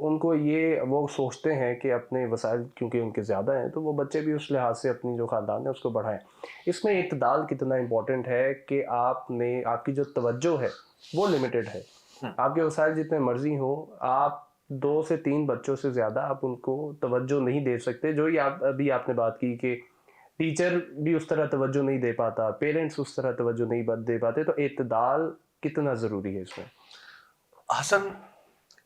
ان کو یہ وہ سوچتے ہیں کہ اپنے وسائل کیونکہ ان کے زیادہ ہیں تو وہ بچے بھی اس لحاظ سے اپنی جو خاندان ہے اس کو بڑھائیں. اس میں اعتدال کتنا امپورٹنٹ ہے کہ آپ کی جو توجہ ہے وہ لمیٹڈ ہے. آپ کے وسائل جتنے مرضی ہوں، آپ 2 سے 3 بچوں سے زیادہ آپ ان کو توجہ نہیں دے سکتے. جو ہی آپ نے بات کی کہ ٹیچر بھی اس طرح توجہ نہیں دے پاتا، پیرنٹس اس طرح توجہ نہیں دے پاتے، تو اعتدال کتنا ضروری ہے اس میں؟ حسن،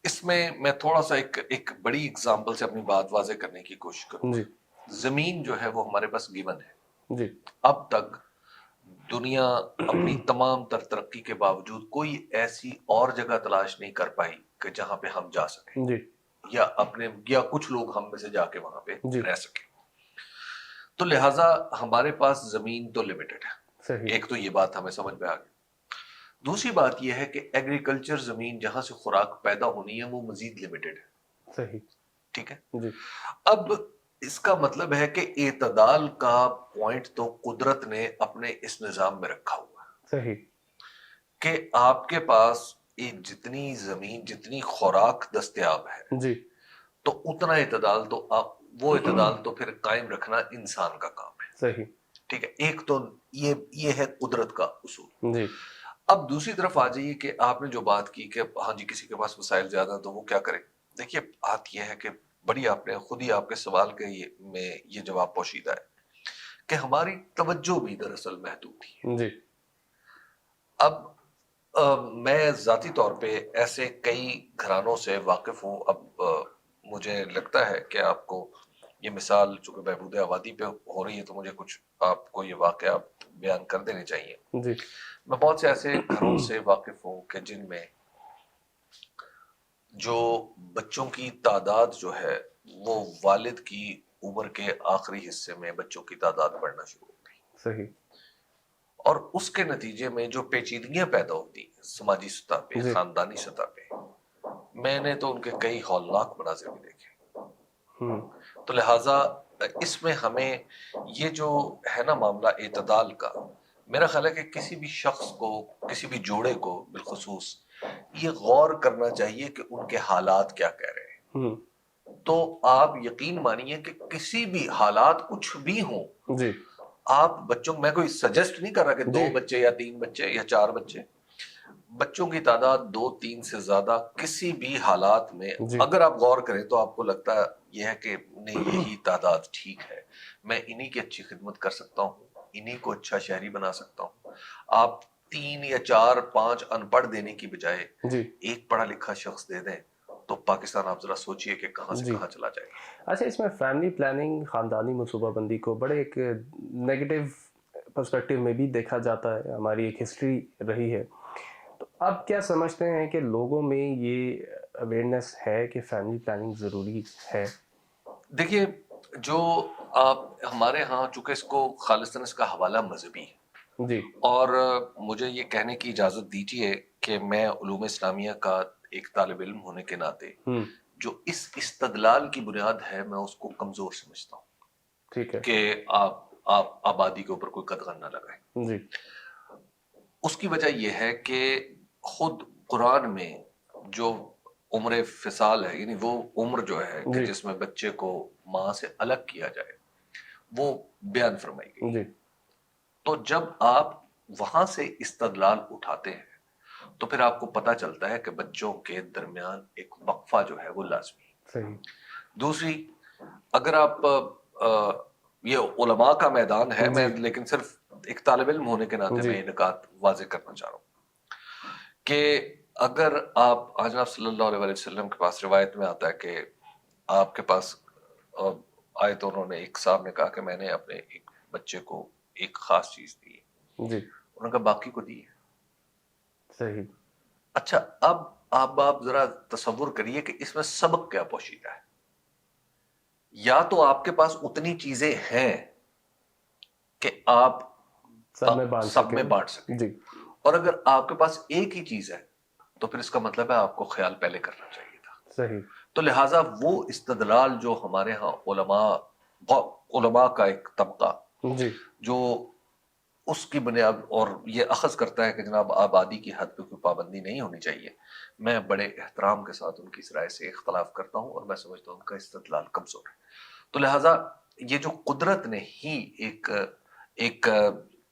اس میں تھوڑا سا ایک بڑی اگزامپل سے اپنی بات واضح کرنے کی کوشش کروں جی گا. زمین جو ہے وہ ہمارے پاس گیون ہے. جی اب تک دنیا اپنی تمام تر ترقی کے باوجود کوئی ایسی اور جگہ تلاش نہیں کر پائی کہ جہاں پہ ہم جا سکیں جی یا کچھ لوگ ہم میں سے جا کے وہاں پہ جی رہ سکیں. تو لہٰذا ہمارے پاس زمین تو لمیٹڈ ہے. صحیح. ایک تو یہ بات ہمیں سمجھ میں آ گئی. دوسری بات یہ ہے کہ ایگریکلچر زمین جہاں سے خوراک پیدا ہونی ہے وہ مزید لمیٹڈ ہے. صحیح. ٹھیک ہے. جی اب اس کا مطلب ہے کہ اعتدال کا پوائنٹ تو قدرت نے اپنے اس نظام میں رکھا ہوا ہے صحیح. کہ آپ کے پاس جتنی زمین جتنی خوراک دستیاب ہے جی تو اتنا اعتدال تو وہ اعتدال تو پھر قائم رکھنا انسان کا کام ہے. صحیح. ٹھیک ہے. ایک تو یہ ہے قدرت کا اصول. جی اب دوسری طرف آ جائیے کہ آپ نے جو بات کی کہ ہاں جی کسی کے پاس وسائل زیادہ ہیں تو وہ کیا کرے. دیکھیے بات یہ ہے کہ بڑی آپ نے خود ہی آپ کے سوال کے میں یہ جواب پوشیدہ ہے کہ ہماری توجہ بھی دراصل محدود تھی. جی اب میں ذاتی طور پہ ایسے کئی گھرانوں سے واقف ہوں. اب مجھے لگتا ہے کہ آپ کو یہ مثال چونکہ بہبود آبادی پہ ہو رہی ہے تو مجھے کچھ آپ کو یہ واقعہ بیان کر دینے چاہیے. جی میں بہت سے ایسے گھروں سے واقف ہوں کہ جن میں جو بچوں کی تعداد جو ہے وہ والد کی عمر کے آخری حصے میں بچوں کی تعداد بڑھنا شروع ہو گئی. صحیح. اور اس کے نتیجے میں جو پیچیدگیاں پیدا ہوتی ہیں سماجی سطح پہ جی خاندانی سطح پہ میں نے تو ان کے کئی ہولناک مناظر بھی دیکھے. تو لہٰذا اس میں ہمیں یہ جو ہے نا معاملہ اعتدال کا، میرا خیال ہے کہ کسی بھی شخص کو کسی بھی جوڑے کو بالخصوص یہ غور کرنا چاہیے کہ ان کے حالات کیا کہہ رہے ہیں. تو آپ یقین مانیے کہ کسی بھی حالات کچھ بھی ہوں جی آپ بچوں میں کوئی سجیسٹ نہیں کر رہا کہ 2 جی بچے یا 3 بچے یا 4 بچے، بچوں کی تعداد 2-3 سے زیادہ کسی بھی حالات میں جی اگر آپ غور کریں تو آپ کو لگتا ہے یہ ہے کہ نہیں یہی تعداد ٹھیک ہے، میں انہی کی اچھی خدمت کر سکتا ہوں، انہی کو اچھا شہری بنا سکتا ہوں. آپ 3 یا 4-5 ان پڑھ دینے کی بجائے جی ایک پڑھا لکھا شخص دے دیں تو پاکستان آپ ذرا سوچئے کہ کہاں سے جی. کہاں چلا جائے گا. اچھا، اس میں فیملی پلاننگ خاندانی منصوبہ بندی کو بڑے ایک نیگیٹو پرسپیکٹیو میں بھی دیکھا جاتا ہے. ہماری ایک ہسٹری رہی ہے. تو آپ کیا سمجھتے ہیں کہ لوگوں میں یہ اویئرنیس ہے کہ فیملی پلاننگ ضروری ہے؟ دیکھیے جو آپ ہمارے ہاں چونکہ اس کو خالصاً اس کا حوالہ مذہبی ہے جی اور مجھے یہ کہنے کی اجازت دیجیے کہ میں علوم اسلامیہ کا ایک طالب علم ہونے کے ناطے جو اس استدلال کی بنیاد ہے میں اس کو کمزور سمجھتا ہوں. ٹھیک ہے. کہ آپ آبادی کے اوپر کوئی قدغن نہ لگائیں. جی اس کی وجہ یہ ہے کہ خود قرآن میں جو عمر فصال ہے یعنی وہ عمر جو ہے کہ جس میں بچے کو ماں سے الگ کیا جائے وہ بیان فرمائی گئی. جی تو جب آپ وہاں سے استدلال اٹھاتے ہیں تو پھر آپ کو پتا چلتا ہے کہ بچوں کے درمیان ایک وقفہ جو ہے وہ لازمی ہے. صحیح. دوسری اگر آپ یہ علماء کا میدان ہے میں لیکن صرف ایک طالب علم ہونے کے ناطے میں یہ نکات واضح کرنا چاہ رہا ہوں کہ اگر آپ جناب صلی اللہ علیہ وسلم کے پاس روایت میں آتا ہے کہ آپ کے پاس آئے تو انہوں نے ایک صاحب نے کہا کہ میں نے اپنے ایک بچے کو ایک خاص چیز دی ہے. جی انہوں نے کہا باقی کو دی ہے. صحیح. اچھا اب آپ ذرا تصور کریے کہ اس میں سبق کیا پوشیدہ ہے. یا تو آپ کے پاس اتنی چیزیں ہیں کہ آپ سب میں بانٹ سکیں جی. اور اگر آپ کے پاس ایک ہی چیز ہے تو پھر اس کا مطلب ہے آپ کو خیال پہلے کرنا چاہیے تھا. صحیح. تو لہٰذا وہ استدلال جو ہمارے ہاں علماء کا ایک طبقہ جی جو اس کی بنیاد اور یہ اخذ کرتا ہے کہ جناب آبادی کی حد پہ کوئی پابندی نہیں ہونی چاہیے، میں بڑے احترام کے ساتھ ان کی اس رائے سے اختلاف کرتا ہوں، اور میں سمجھتا ہوں ان کا استدلال کمزور ہے۔ تو لہٰذا یہ جو قدرت نے ہی ایک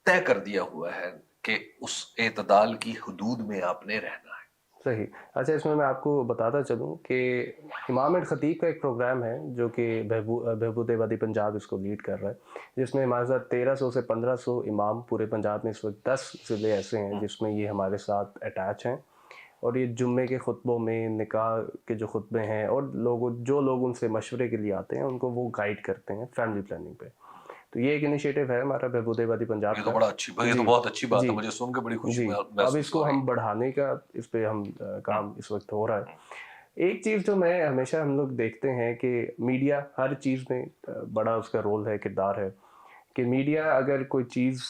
طے کر دیا ہوا ہے کہ اس اعتدال کی حدود میں آپ نے رہنا ہے۔ صحیح۔ اچھا، اس میں میں آپ کو بتاتا چلوں کہ امام خطیب کا ایک پروگرام ہے جو کہ بہبود آبادی پنجاب اس کو لیڈ کر رہا ہے، جس میں ہمارے ساتھ 1300 سے 1500 امام پورے پنجاب میں اس وقت 10 ضلع ایسے ہیں جس میں یہ ہمارے ساتھ اٹیچ ہیں، اور یہ جمعے کے خطبوں میں، نکاح کے جو خطبے ہیں، اور جو لوگ ان سے مشورے کے لیے آتے ہیں ان کو وہ گائیڈ کرتے ہیں فیملی پلاننگ پہ۔ تو یہ ایک انیشیٹو ہے ہمارا بہبود آبادی پنجاب یہ کا۔ تو بڑا اچھی، یہ تو بہت اچھی بات ہے، مجھے سن کے بڑی خوشی جی، محسوس اب اس کو ہم بڑھانے کا اس پہ ہم کام اس وقت ہو رہا ہے۔ ایک چیز جو میں ہمیشہ ہم لوگ دیکھتے ہیں کہ میڈیا ہر چیز میں بڑا اس کا رول ہے، کردار ہے، کہ میڈیا اگر کوئی چیز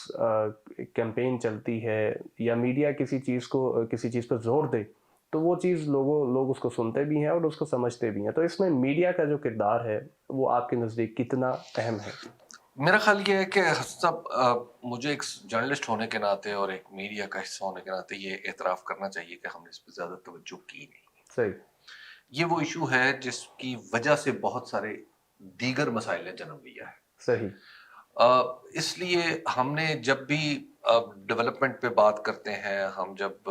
کیمپین چلتی ہے یا میڈیا کسی چیز پر زور دے تو وہ چیز لوگ اس کو سنتے بھی ہیں اور اس کو سمجھتے بھی ہیں۔ تو اس میں میڈیا کا جو کردار ہے وہ آپ کے نزدیک کتنا اہم ہے؟ میرا خیال یہ ہے کہ صاحب مجھے ایک جرنلسٹ ہونے کے ناطے اور ایک میڈیا کا حصہ ہونے کے ناطے یہ اعتراف کرنا چاہیے کہ ہم نے اس پہ زیادہ توجہ کی نہیں۔ صحیح۔ یہ وہ ایشو ہے جس کی وجہ سے بہت سارے دیگر مسائل نے جنم لیا ہے۔ صحیح۔ اس لیے ہم نے جب بھی ڈیولپمنٹ پہ بات کرتے ہیں، ہم جب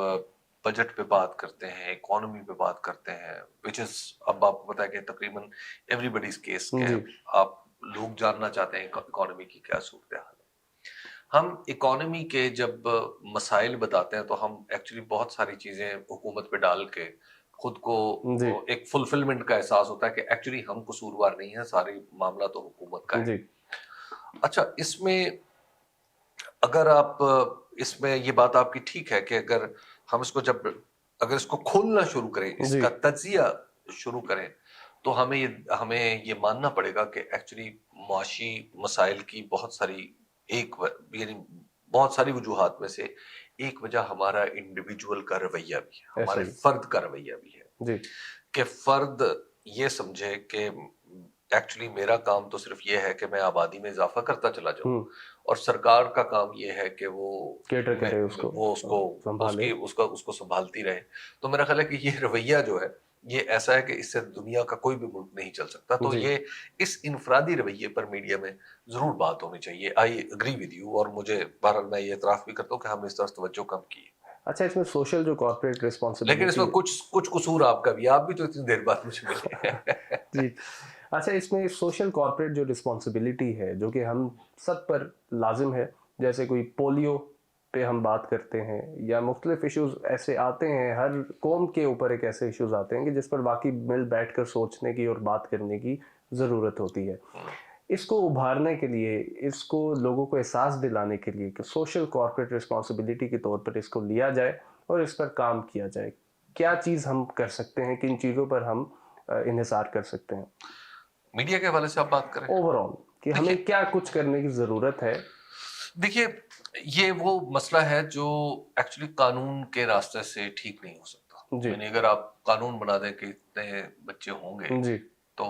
بجٹ پہ بات کرتے ہیں، اکانومی پہ بات کرتے ہیں، which is اب آپ کو پتا ہے کہ تقریباً ایوری بڈیز کیس کہ آپ لوگ جاننا چاہتے ہیں اکانومی کی کیا صورتحال ہے۔ ہم اکانومی کے جب مسائل بتاتے ہیں تو ہم ایکچولی بہت ساری چیزیں حکومت پہ ڈال کے خود کو ایک فلفلمنٹ کا احساس ہوتا ہے کہ ایکچولی ہم قصوروار نہیں ہیں، ساری معاملہ تو حکومت کا ہے۔ اچھا، اس میں اگر آپ اس میں یہ بات آپ کی ٹھیک ہے کہ اگر ہم اس کو اگر اس کو کھولنا شروع کریں، اس کا تجزیہ شروع کریں، تو ہمیں یہ ماننا پڑے گا کہ ایکچولی معاشی مسائل کی بہت ساری وجوہات میں سے ایک وجہ ہمارا انڈیویجول کا رویہ بھی ہے، ہمارے فرد کا رویہ بھی ہے، کہ فرد یہ سمجھے کہ ایکچولی میرا کام تو صرف یہ ہے کہ میں آبادی میں اضافہ کرتا چلا جاؤں، اور سرکار کا کام یہ ہے کہ وہ اس کو سنبھالتی رہے۔ تو میرا خیال ہے کہ یہ رویہ جو ہے یہ ایسا ہے کہ اس سے دنیا کا کوئی بھی ملک نہیں چل سکتا۔ تو یہ اس انفرادی رویے پر میڈیا میں ضرور بات ہونی چاہیے۔ آئی اگری ود یو، اور مجھے بہرحال میں یہ اعتراف بھی کرتا ہوں کہ ہم نے اس طرف توجہ کم کی ہے۔ اچھا، اس میں سوشل جو کارپوریٹ ریسپانسبلٹی، لیکن اس میں کچھ قصور آپ کا بھی، آپ بھی تو اتنی دیر بعد مجھے ملے۔ جی، اچھا، اس میں سوشل کارپوریٹ جو رسپانسبلٹی ہے جو کہ ہم سب پر لازم ہے، جیسے کوئی پولیو پہ ہم بات کرتے ہیں یا مختلف ایشوز ایسے آتے ہیں، ہر قوم کے اوپر ایک ایسے ایشوز آتے ہیں کہ جس پر واقعی مل بیٹھ کر سوچنے کی اور بات کرنے کی ضرورت ہوتی ہے۔ اس کو ابھارنے کے لیے، اس کو لوگوں کو احساس دلانے کے لیے کہ سوشل کارپوریٹ رسپانسبلٹی کے طور پر اس کو لیا جائے اور اس پر کام کیا جائے، کیا چیز ہم کر سکتے ہیں، کن چیزوں پر ہم انحصار کر سکتے ہیں؟ میڈیا کے حوالے سے آپ بات کریں اوور آل کہ ہمیں کیا کچھ کرنے کی ضرورت ہے؟ دیکھیے، یہ وہ مسئلہ ہے جو ایکچولی قانون کے راستے سے ٹھیک نہیں ہو سکتا۔ یعنی اگر آپ قانون بنا دیں کہ اتنے بچے ہوں گے تو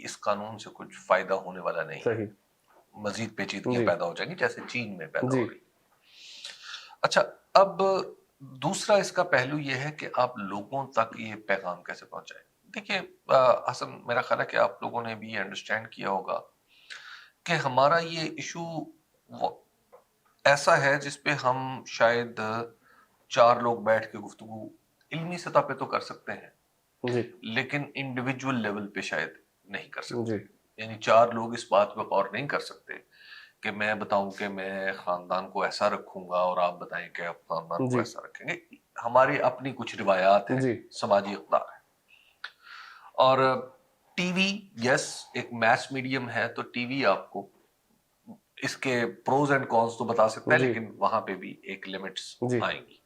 اس قانون سے کچھ فائدہ ہونے والا نہیں، مزید پیچیدگیاں پیدا ہو جائیں گی جیسے چین میں پیدا ہو رہی۔ اچھا، اب دوسرا اس کا پہلو یہ ہے کہ آپ لوگوں تک یہ پیغام کیسے پہنچائیں۔ دیکھیے حسن، میرا خیال ہے کہ آپ لوگوں نے بھی انڈرسٹینڈ کیا ہوگا کہ ہمارا یہ ایشو ایسا ہے جس پہ ہم شاید 4 لوگ بیٹھ کے گفتگو علمی سطح پہ تو کر سکتے ہیں، لیکن انڈیویجول لیول پہ شاید نہیں کر سکتے۔ یعنی 4 لوگ اس بات پہ غور نہیں کر سکتے کہ میں بتاؤں کہ میں خاندان کو ایسا رکھوں گا اور آپ بتائیں کہ آپ خاندان کو ایسا رکھیں گے۔ ہماری اپنی کچھ روایات ہیں، سماجی اقدار ہے۔ اور ٹی وی یس ایک میس میڈیم ہے، تو ٹی وی آپ کو اس کے پروز اینڈ کونس تو بتا سکتا ہے، لیکن وہاں پہ بھی ایک لیمٹس آئیں گی۔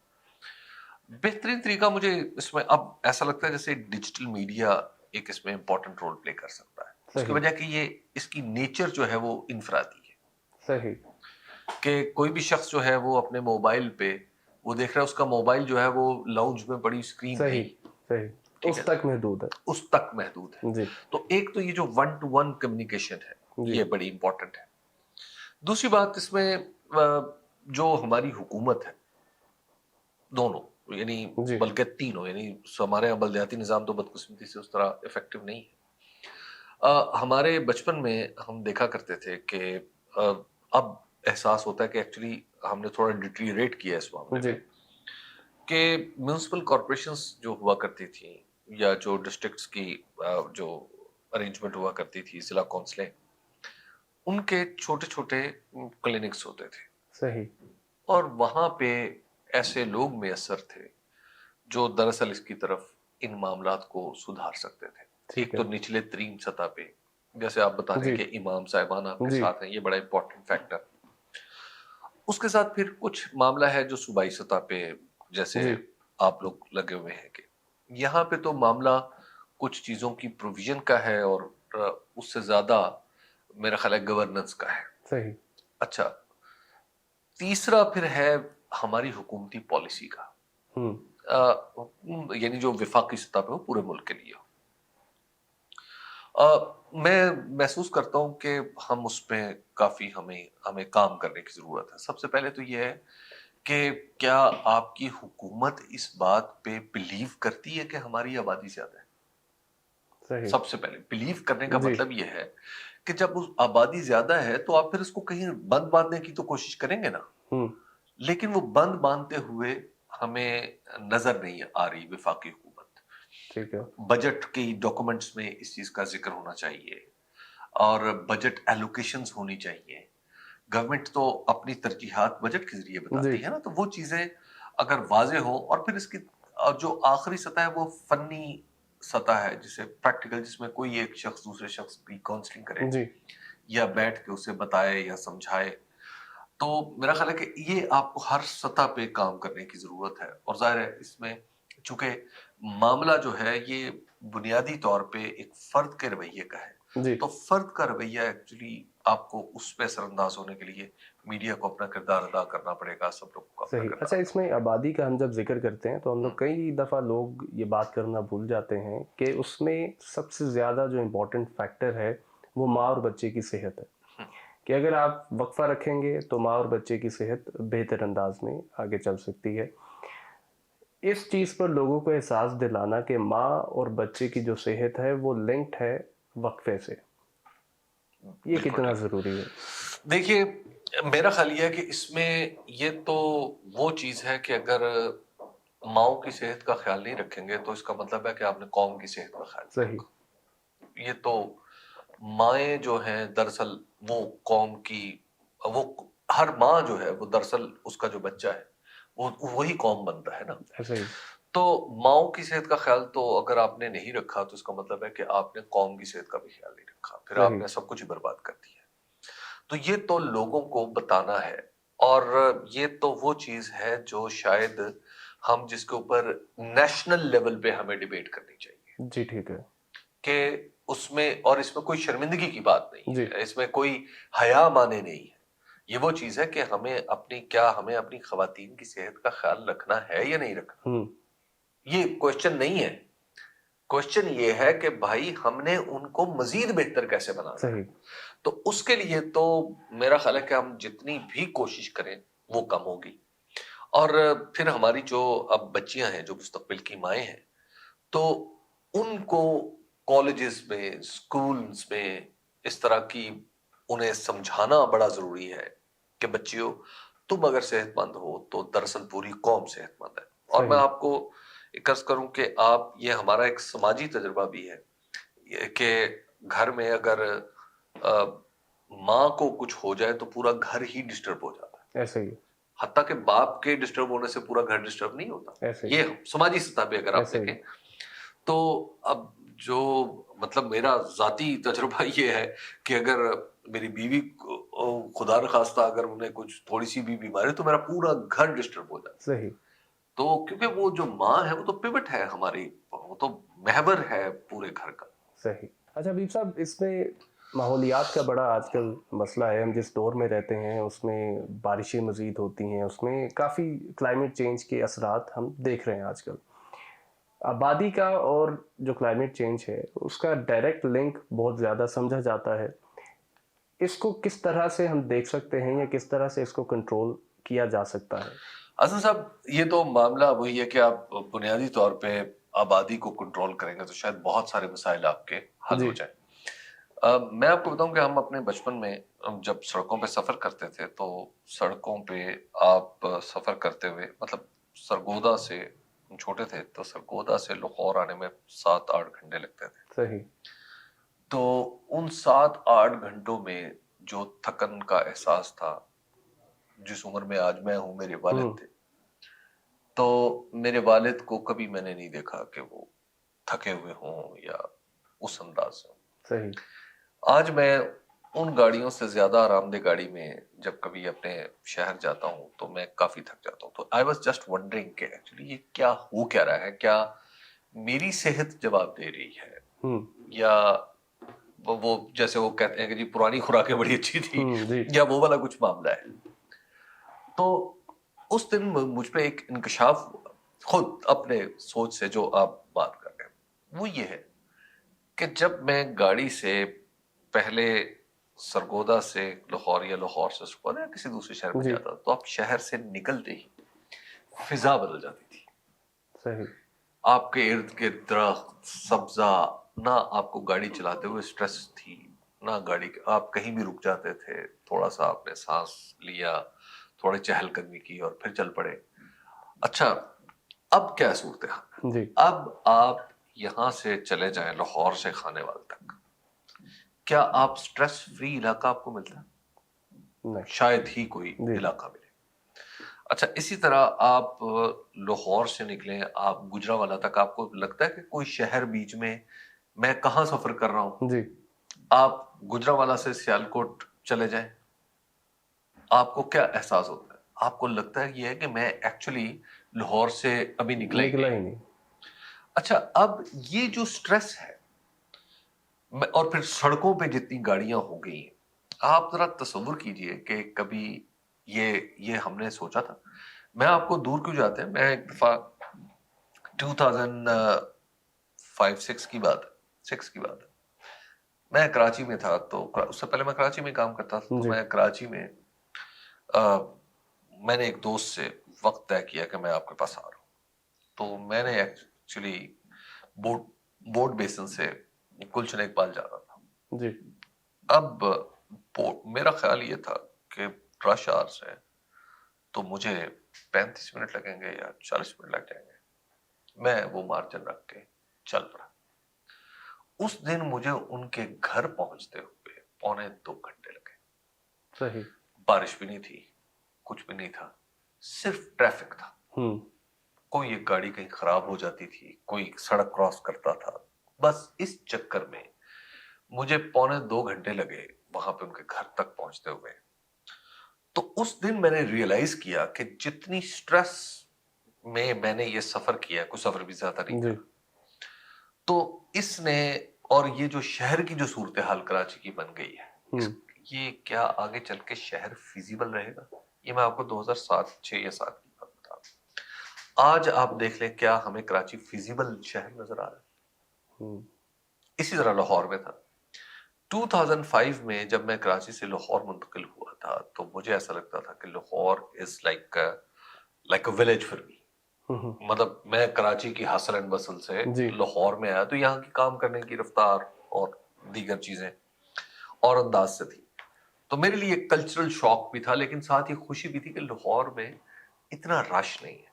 بہترین طریقہ مجھے اس میں اب ایسا لگتا ہے جیسے ڈیجیٹل میڈیا ایک اس میں امپورٹنٹ رول پلے کر سکتا ہے، اس کی وجہ کہ یہ اس کی نیچر جو ہے وہ انفرادی ہے۔ صحیح، کہ کوئی بھی شخص جو ہے وہ اپنے موبائل پہ وہ دیکھ رہا ہے، اس کا موبائل جو ہے وہ لاؤنج میں بڑی اسکرین صحیح، اس تک محدود ہے، اس تک محدود ہے۔ تو ایک تو یہ جو 1 to 1 کمیونیکیشن ہے یہ بڑی امپورٹنٹ ہے۔ دوسری بات اس میں جو ہماری حکومت ہے دونوں یعنی جی بلکہ تینوں یعنی ہمارے یہاں بلدیاتی نظام تو بدقسمتی سے اس طرح افیکٹو نہیں ہے. ہمارے بچپن میں ہم دیکھا کرتے تھے کہ اب احساس ہوتا ہے کہ ایکچولی ہم نے تھوڑا ڈیٹریریٹ کیا اس معاملے جی میں کہ میونسپل کارپوریشنز جو ہوا کرتی تھیں یا جو ڈسٹرکٹس کی جو ارینجمنٹ ہوا کرتی تھی ضلع کونسلیں ان کے چھوٹے چھوٹے کلینکس ہوتے تھے صحیح اور وہاں پہ ایسے لوگ میسر تھے جو دراصل اس کی طرف ان معاملات کو سدھار سکتے تھے. ایک ٹھیک ہے تو نچلے ترین سطح پہ جیسے آپ بتا رہے ہیں جی کہ امام صاحبان آپ کے جی ساتھ ہیں, یہ بڑا امپورٹنٹ فیکٹر. اس کے ساتھ پھر کچھ معاملہ ہے جو صوبائی سطح پہ جیسے جی آپ لوگ لگے ہوئے ہیں کہ یہاں پہ تو معاملہ کچھ چیزوں کی پروویژن کا ہے اور اس سے زیادہ میرا خیال ہے گورننس کا ہے. صحیح اچھا, تیسرا پھر ہے ہماری حکومتی پالیسی کا, ہوں یعنی جو وفاقی سطح پہ ہو پورے ملک کے لیے ہو. میں محسوس کرتا ہوں کہ ہم اس پہ کافی ہمیں کام کرنے کی ضرورت ہے. سب سے پہلے تو یہ ہے کہ کیا آپ کی حکومت اس بات پہ بلیو کرتی ہے کہ ہماری آبادی زیادہ ہے. صحیح سب سے پہلے بلیو کرنے کا جی مطلب یہ ہے کہ جب اس آبادی زیادہ ہے تو آپ پھر اس کو کہیں بند باندھنے کی تو کوشش کریں گے نا, ہوں لیکن وہ بند باندھتے ہوئے ہمیں نظر نہیں آ رہی وفاقی حکومت. ٹھیک ہے بجٹ کی ڈاکومنٹس میں اس چیز کا ذکر ہونا چاہیے اور بجٹ ایلوکیشنز ہونی چاہیے. گورنمنٹ تو اپنی ترجیحات بجٹ کے ذریعے جی بتاتی ہے نا, تو وہ چیزیں اگر واضح ہو. اور پھر اس کی جو آخری سطح ہے وہ فنی سطح ہے جسے پریکٹیکل, جس میں کوئی ایک شخص دوسرے شخص کی کاؤنسلنگ کرے جی یا بیٹھ کے اسے بتائے یا سمجھائے. تو میرا خیال ہے کہ یہ آپ کو ہر سطح پہ کام کرنے کی ضرورت ہے. اور ظاہر ہے اس میں چونکہ معاملہ جو ہے یہ بنیادی طور پہ ایک فرد کے رویے کا ہے, جی تو فرد کا رویہ ایکچولی آپ کو اس پہ اثر انداز ہونے کے لیے میڈیا کو اپنا کردار ادا کرنا پڑے گا, سب لوگوں کو اپنا صحیح. کردار اچھا, ادا اس میں آبادی کا ہم جب ذکر کرتے ہیں تو ہم لوگ کئی دفعہ لوگ یہ بات کرنا بھول جاتے ہیں کہ اس میں سب سے زیادہ جو امپورٹنٹ فیکٹر ہے وہ ماں اور بچے کی صحت ہے. کہ اگر آپ وقفہ رکھیں گے تو ماں اور بچے کی صحت بہتر انداز میں آگے چل سکتی ہے. اس چیز پر لوگوں کو احساس دلانا کہ ماں اور بچے کی جو صحت ہے وہ لنکڈ ہے وقفے سے, یہ بالکل کتنا ٹھیک. ضروری ہے. دیکھیے میرا خیال یہ ہے کہ اس میں یہ تو وہ چیز ہے کہ اگر ماؤں کی صحت کا خیال نہیں رکھیں گے تو اس کا مطلب ہے کہ آپ نے قوم کی صحت کا خیال نہیں صحیح رکھا. یہ تو مائیں جو ہیں دراصل وہ قوم کی, وہ ہر ماں جو ہے وہ دراصل اس کا جو بچہ ہے وہ وہی قوم بنتا ہے نا. ایسا ہی تو ماؤں کی صحت کا خیال تو اگر آپ نے نہیں رکھا تو اس کا مطلب ہے کہ آپ نے قوم کی صحت کا بھی خیال نہیں رکھا, پھر آپ صحیح نے سب کچھ ہی برباد کر دیا. تو یہ تو لوگوں کو بتانا ہے, اور یہ تو وہ چیز ہے جو شاید ہم جس کے اوپر نیشنل لیول پہ ہمیں ڈیبیٹ کرنی چاہیے جی ٹھیک ہے کہ اس میں, اور اس میں کوئی شرمندگی کی بات نہیں جی ہے, اس میں کوئی حیا مانے نہیں ہے. یہ وہ چیز ہے کہ ہمیں اپنی خواتین کی صحت کا خیال رکھنا ہے یا نہیں رکھنا. ہوں یہ کوشچن نہیں ہے, کوشچن یہ ہے کہ بھائی ہم نے ان کو مزید بہتر کیسے بنانا ہے. صحیح تو اس کے لیے تو میرا خیال ہے کہ ہم جتنی بھی کوشش کریں وہ کم ہوگی. اور پھر ہماری جو اب بچیاں ہیں جو مستقبل کی مائیں ہیں, تو ان کو کالجز میں اسکولز میں اس طرح کی انہیں سمجھانا بڑا ضروری ہے کہ بچیوں تم اگر صحت مند ہو تو دراصل پوری قوم صحت مند ہے. اور میں صحیح آپ کو ایک عرض کروں کہ آپ, یہ ہمارا ایک سماجی تجربہ بھی ہے کہ گھر میں اگر ماں کو کچھ ہو جائے تو پورا گھر ہی ڈسٹرب ہو جاتا ہے. ایسا ہی حتیٰ کہ باپ کے ڈسٹرب ہونے سے پورا گھر ڈسٹرب نہیں ہوتا. ایسا ہی یہ سماجی سطح پہ اگر آپ ایسا ہی دیکھیں تو اب جو مطلب میرا ذاتی تجربہ یہ ہے کہ اگر میری بیوی خدا نخواستہ اگر انہیں کچھ تھوڑی سی بھی بیماری تو میرا پورا گھر ڈسٹرب ہو جاتا. صحیح تو کیونکہ وہ جو ماں ہے وہ تو پیوٹ ہے ہماری, وہ تو محور ہے پورے گھر کا. صحیح. اچھا حبیب صاحب, اس میں ماحولیات کا بڑا آج کل مسئلہ ہے. ہم جس دور میں رہتے ہیں اس میں بارشیں مزید ہوتی ہیں, اس میں کافی کلائمیٹ چینج کے اثرات ہم دیکھ رہے ہیں آج کل. آبادی کا اور جو کلائمیٹ چینج ہے اس کا ڈائریکٹ لنک بہت زیادہ سمجھا جاتا ہے. اس کو کس طرح سے ہم دیکھ سکتے ہیں یا کس طرح سے اس کو کنٹرول کیا جا سکتا ہے؟ حسن صاحب یہ تو معاملہ وہی ہے کہ آپ بنیادی طور پہ آبادی کو کنٹرول کریں گے تو شاید بہت سارے مسائل آپ کے حل ہو جی جائیں. میں آپ کو بتاؤں کہ ہم اپنے بچپن میں جب سڑکوں پہ سفر کرتے تھے تو سڑکوں پہ آپ سفر کرتے ہوئے مطلب سرگودا سے، ہم چھوٹے تھے تو سرگودا سے لاہور آنے میں 7-8 گھنٹے لگتے تھے. صحیح. تو ان 7-8 گھنٹوں میں جو تھکن کا احساس تھا، جس عمر میں آج میں ہوں میرے والد تھے، تو میرے والد کو کبھی میں نے نہیں دیکھا کہ وہ تھکے ہوئے ہوں یا اس انداز سے ہوں. صحیح. آج میں ان گاڑیوں سے زیادہ آرام دہ گاڑی میں جب کبھی اپنے شہر جاتا ہوں تو میں کافی تھک جاتا ہوں. تو آئی واز جسٹ ونڈرنگ کہ ایکچولی یہ کیا ہو کیا رہا ہے، کیا میری صحت جواب دے رہی ہے یا وہ جیسے وہ کہتے ہیں کہ جی پرانی خوراکیں بڑی اچھی تھی، جی یا وہ والا کچھ معاملہ ہے. تو اس دن مجھ پہ ایک انکشاف ہوا خود اپنے سوچ سے جو آپ بات کر رہے ہیں، وہ یہ ہے کہ جب میں گاڑی سے پہلے سرگودا سے لاہور یا لاہور سے سرگودا یا کسی دوسرے شہر میں جی جاتا تو آپ شہر سے نکلتے ہی فضا بدل جاتی تھی. صحیح. آپ کے ارد گرد درخت، سبزہ، نہ آپ کو گاڑی چلاتے ہوئے سٹریس تھی، نہ گاڑی آپ کہیں بھی رک جاتے تھے، تھوڑا سا آپ نے سانس لیا، تھوڑی چہل قدمی کی اور پھر چل پڑے. اچھا اب کیا صورتحال ہے؟ جی اب آپ یہاں سے چلے جائیں لاہور سے خانے وال تک، کیا آپ سٹریس فری علاقہ آپ کو ملتا ہے؟ نہیں. شاید ہی کوئی جی علاقہ ملے. اچھا اسی طرح آپ لاہور سے نکلیں، آپ گجرانوالہ تک، آپ کو لگتا ہے کہ کوئی شہر بیچ میں کہاں سفر کر رہا ہوں؟ جی آپ گجرانوالہ سے سیالکوٹ چلے جائیں، آپ کو کیا احساس ہوتا ہے؟ آپ کو لگتا ہے یہ ہے کہ میں ایکچولی لاہور سے ابھی نکلا ہی نہیں. اچھا اب یہ جو سٹریس ہے اور پھر سڑکوں پہ جتنی گاڑیاں ہو گئی ہیں، آپ ذرا تصور کیجئے کہ کبھی یہ ہم نے سوچا تھا. میں آپ کو دور کیوں جاتے ہیں، میں ایک دفعہ 2005-6 کی بات ہے، میں کراچی میں تھا. تو اس سے پہلے میں کراچی میں کام کرتا تھا. تو جی میں کراچی میں میں نے ایک دوست سے وقت طے کیا کہ میں آپ کے پاس آ رہا ہوں. تو میں نے ایکچولی بورڈ بیسن سے گلشن اقبال جا رہا تھا. جی اب میرا خیال یہ تھا کہ رش آورس ہے تو مجھے 35 منٹ لگیں گے یا 40 منٹ لگ جائیں گے. میں وہ مارجن رکھ کے چل پڑا. اس دن مجھے ان کے گھر پہنچتے ہوئے 1.25 گھنٹے لگے. صحیح. بارش بھی نہیں تھی، کچھ بھی نہیں تھا، صرف ٹریفک تھا. کوئی ایک گاڑی کہیں خراب ہو جاتی تھی، کوئی سڑک کراس کرتا تھا. بس اس چکر میں مجھے 1.25 گھنٹے لگے وہاں پہ ان کے گھر تک پہنچتے ہوئے. تو اس دن میں نے ریئلائز کیا کہ جتنی سٹریس میں نے یہ سفر کیا، کوئی سفر بھی زیادہ نہیں جی تھا. تو اس نے اور یہ جو شہر کی جو صورتحال کراچی کی بن گئی ہے، یہ کیا آگے چل کے شہر فیزیبل رہے گا؟ یہ میں آپ کو 2007-6 یا 7 کی بات بتا رہا ہوں. آج آپ دیکھ لیں کیا ہمیں کراچی فیزیبل شہر نظر آ رہا ہے؟ اسی طرح لاہور میں تھا. 2005 میں جب میں کراچی سے لاہور منتقل ہوا تھا تو مجھے ایسا لگتا تھا کہ Lahore is like a village for me. مطلب میں کراچی کی ہسل اینڈ بسل سے جی لاہور میں آیا تو یہاں کی کام کرنے کی رفتار اور دیگر چیزیں اور انداز سے تھی. تو میرے لیے ایک کلچرل شاک بھی تھا، لیکن ساتھ ہی خوشی بھی تھی کہ لاہور میں اتنا رش نہیں ہے.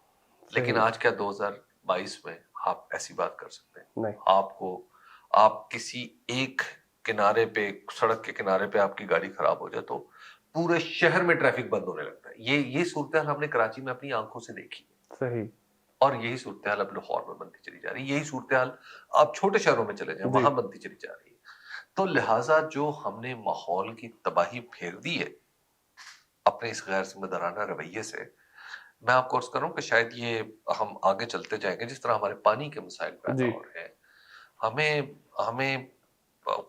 لیکن آج کیا 2022 میں آپ ایسی بات کر سکتے ہیں؟ نہیں. آپ کسی ایک کنارے پہ، سڑک کے کنارے پہ آپ کی گاڑی خراب ہو جائے تو پورے شہر میں ٹریفک بند ہونے لگتا ہے. یہ صورتحال ہم نے کراچی میں اپنی آنکھوں سے دیکھی ہے. صحیح. اور یہی صورتحال اب لاہور میں بنتی چلی جا رہی ہے. یہی صورتحال آپ چھوٹے شہروں میں چلے جائیں وہاں بنتی چلی جا رہی ہے. تو لہٰذا جو ہم نے ماحول کی تباہی پھیر دی ہے اپنے اس غیر ذمہ دارانہ رویے سے، میں آپ کو عرض کروں کہ شاید یہ ہم آگے چلتے جائیں گے جس طرح ہمارے پانی کے مسائل پیدا ہو رہے ہیں. ہمیں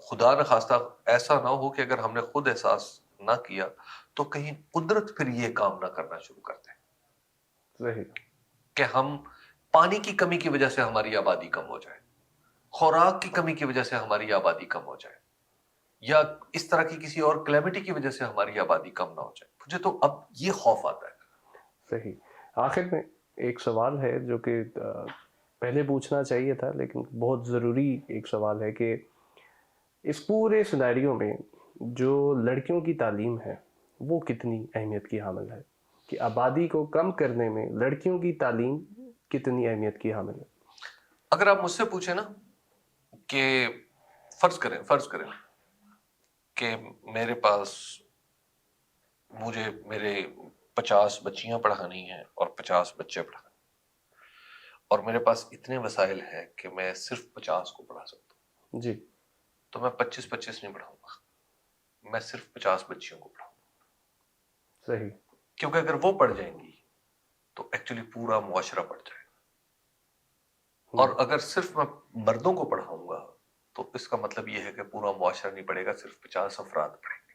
خدا نخواستہ ایسا نہ ہو کہ اگر ہم نے خود احساس نہ کیا تو کہیں قدرت پھر یہ کام نہ کرنا شروع کر دے. صحیح. کہ ہم پانی کی کمی کی وجہ سے ہماری آبادی کم ہو جائے، خوراک کی کمی کی وجہ سے ہماری آبادی کم ہو جائے، یا اس طرح کی کسی اور کلیمٹی کی وجہ سے ہماری آبادی کم نہ ہو جائے. مجھے تو اب یہ خوف آتا ہے صحیح. آخر میں ایک سوال ہے جو کہ پہلے پوچھنا چاہیے تھا لیکن بہت ضروری ایک سوال ہے کہ اس پورے سیناریو میں جو لڑکیوں کی تعلیم ہے وہ کتنی اہمیت کی حامل ہے, کہ آبادی کو کم کرنے میں لڑکیوں کی تعلیم کتنی اہمیت کی حامل ہے؟ اگر آپ مجھ سے پوچھیں نا کہ فرض کریں کہ میرے پاس مجھے میرے 50 بچیاں پڑھانی ہیں اور 50 بچے پڑھانے, اور میرے پاس اتنے وسائل ہیں کہ میں صرف 50 کو پڑھا سکتا ہوں, جی. تو میں 25 نہیں پڑھاؤں گا, میں صرف 50 بچیوں کو پڑھاؤں گا. صحیح. کیونکہ اگر وہ پڑھ جائیں گی تو ایکچولی پورا معاشرہ پڑھ جائے گا, اور اگر صرف میں مردوں کو پڑھاؤں گا تو اس کا مطلب یہ ہے کہ پورا معاشرہ نہیں پڑھے گا, صرف 50 افراد پڑھیں گے.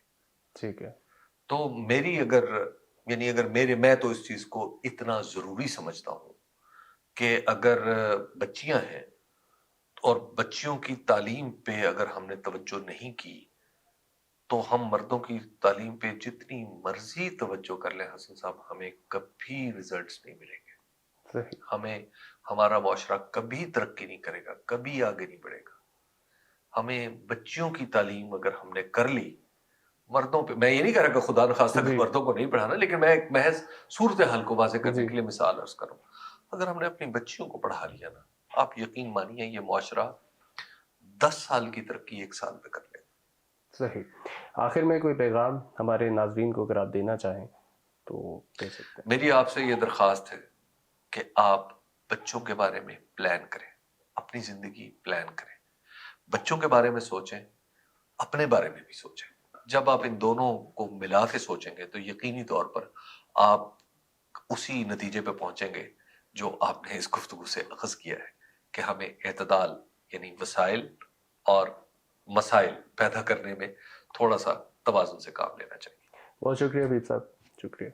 ٹھیک ہے. تو میں تو اس چیز کو اتنا ضروری سمجھتا ہوں کہ اگر بچیاں ہیں اور بچیوں کی تعلیم پہ اگر ہم نے توجہ نہیں کی تو ہم مردوں کی تعلیم پہ جتنی مرضی توجہ کر لیں حسن صاحب, ہمیں کبھی رزلٹس نہیں ملیں گے. صحیح. ہمارا معاشرہ کبھی ترقی نہیں کرے گا, کبھی آگے نہیں بڑھے گا. ہمیں بچیوں کی تعلیم اگر ہم نے کر لی, مردوں پہ میں یہ نہیں کہہ رہا کہ خدا نخواستہ کہ جی. مردوں کو نہیں پڑھانا, لیکن میں ایک محض صورتحال کو واضح کرنے جی. کے لیے مثال عرض کروں. اگر ہم نے اپنی بچیوں کو پڑھا لیا نا, آپ یقین مانیے یہ معاشرہ 10 سال کی ترقی 1 سال میں کر لے گا. صحیح. آخر میں کوئی پیغام ہمارے ناظرین کو اگر آپ دینا چاہیں تو دے سکتے ہیں. میری آپ سے یہ درخواست ہے کہ آپ بچوں کے بارے میں پلان کریں, اپنی زندگی پلان کریں, بچوں کے بارے میں سوچیں, اپنے بارے میں بھی سوچیں. جب آپ ان دونوں کو ملا کے سوچیں گے تو یقینی طور پر آپ اسی نتیجے پہ پہنچیں گے جو آپ نے اس گفتگو سے اخذ کیا ہے, کہ ہمیں اعتدال یعنی وسائل اور مسائل پیدا کرنے میں تھوڑا سا توازن سے کام لینا چاہیے. بہت شکریہ حبیب صاحب, شکریہ.